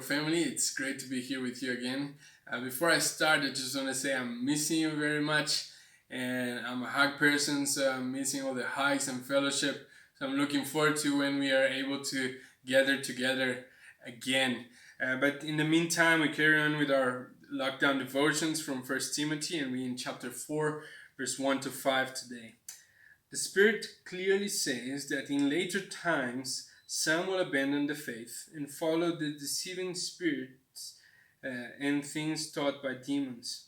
family. It's great to be here with you again. Before I start, I just want to say I'm missing you very much, and I'm a hug person, so I'm missing all the hugs and fellowship. So I'm looking forward to when we are able to gather together again. But in the meantime, we carry on with our lockdown devotions from First Timothy, and we're in chapter 4, verse 1 to 5 today. The Spirit clearly says that in later times some will abandon the faith and follow the deceiving spirits and things taught by demons.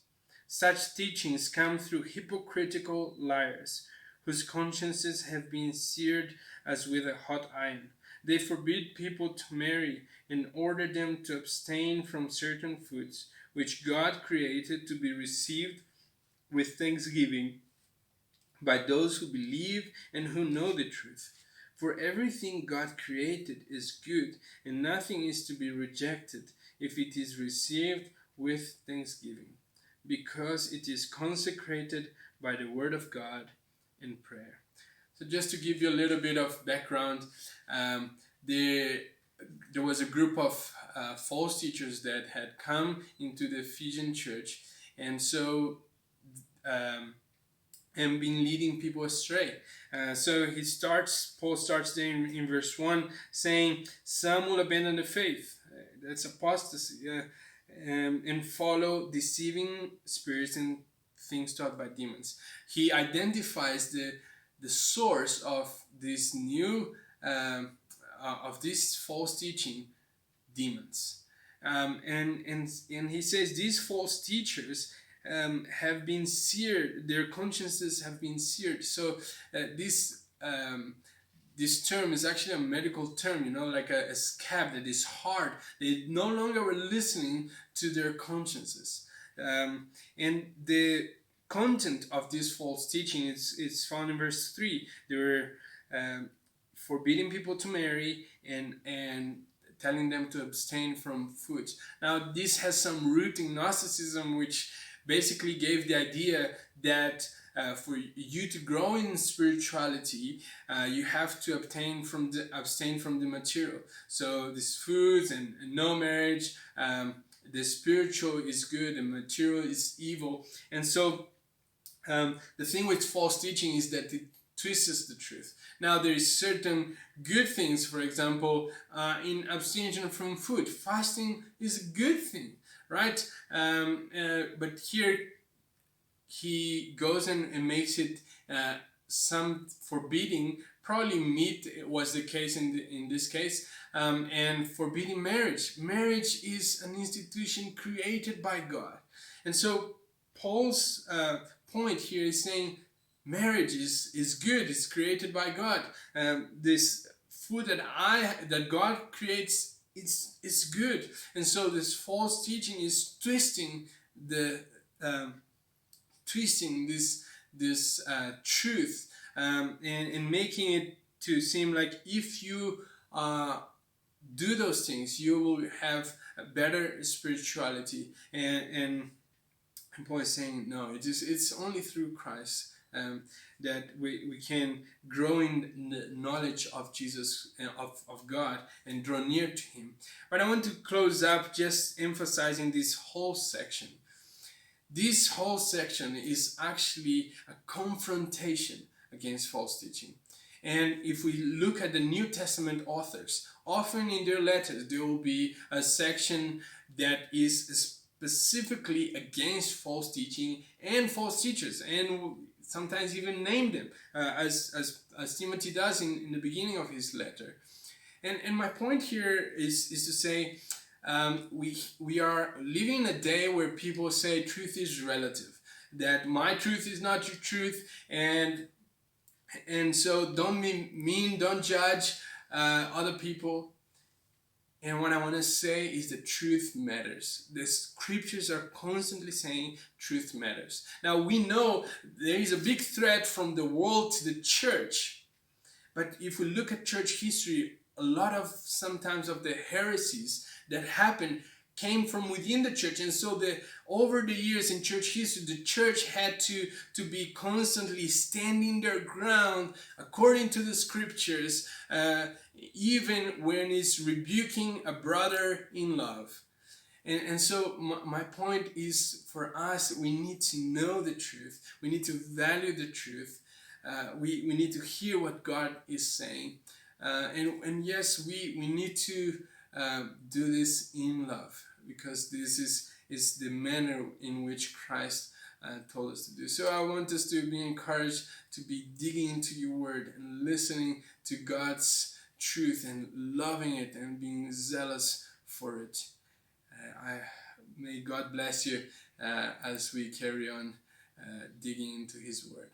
Such teachings come through hypocritical liars, whose consciences have been seared as with a hot iron. They forbid people to marry and order them to abstain from certain foods, which God created to be received with thanksgiving by those who believe and who know the truth. For everything God created is good, and nothing is to be rejected if it is received with thanksgiving, because it is consecrated by the word of God and prayer. So just to give you a little bit of background, there was a group of false teachers that had come into the Ephesian church, and so and been leading people astray. So Paul starts there in verse 1 saying, some will abandon the faith. That's apostasy. And follow deceiving spirits and things taught by demons. He identifies the source of this new, of this false teaching, demons. And he says these false teachers have been seared, their consciences have been seared. So this term is actually a medical term, like a scab that is hard. They no longer were listening to their consciences. And the content of this false teaching is found in verse 3. They were forbidding people to marry and telling them to abstain from foods. Now, this has some root in Gnosticism, which basically gave the idea that for you to grow in spirituality, you have to abstain from the material. So these foods and no marriage, the spiritual is good and material is evil. And so the thing with false teaching is that it twists the truth. Now there is certain good things, for example, in abstinence from food. Fasting is a good thing, right? But here he goes and makes it some forbidding. Probably meat was the case in this case, and forbidding marriage. Marriage is an institution created by God, and so Paul's point here is saying marriage is good. It's created by God. This food that God creates, it's good. And so this false teaching is twisting this truth, and making it to seem like if you do those things, you will have a better spirituality. And Paul is saying no, it's only through Christ that we can grow in the knowledge of Jesus, of God, and draw near to Him. But I want to close up just emphasizing this whole section. This whole section is actually a confrontation against false teaching. And if we look at the New Testament authors, often in their letters there will be a section that is specifically against false teaching and false teachers, and sometimes even name them, as Timothy does in the beginning of his letter. And my point here is to say, we are living in a day where people say truth is relative, that my truth is not your truth, and so don't be mean, don't judge other people. And what I want to say is that truth matters. The scriptures are constantly saying truth matters. Now we know there is a big threat from the world to the church. But if we look at church history, a lot of sometimes of the heresies that happen came from within the church. And so the over the years in church history, the church had to be constantly standing their ground according to the scriptures, even when it's rebuking a brother in love. And so my point is, for us, we need to know the truth. We need to value the truth. We need to hear what God is saying. And yes, we need to do this in love, because this is the manner in which Christ told us to do. So I want us to be encouraged to be digging into your word and listening to God's truth and loving it and being zealous for it. May God bless you as we carry on digging into His Word.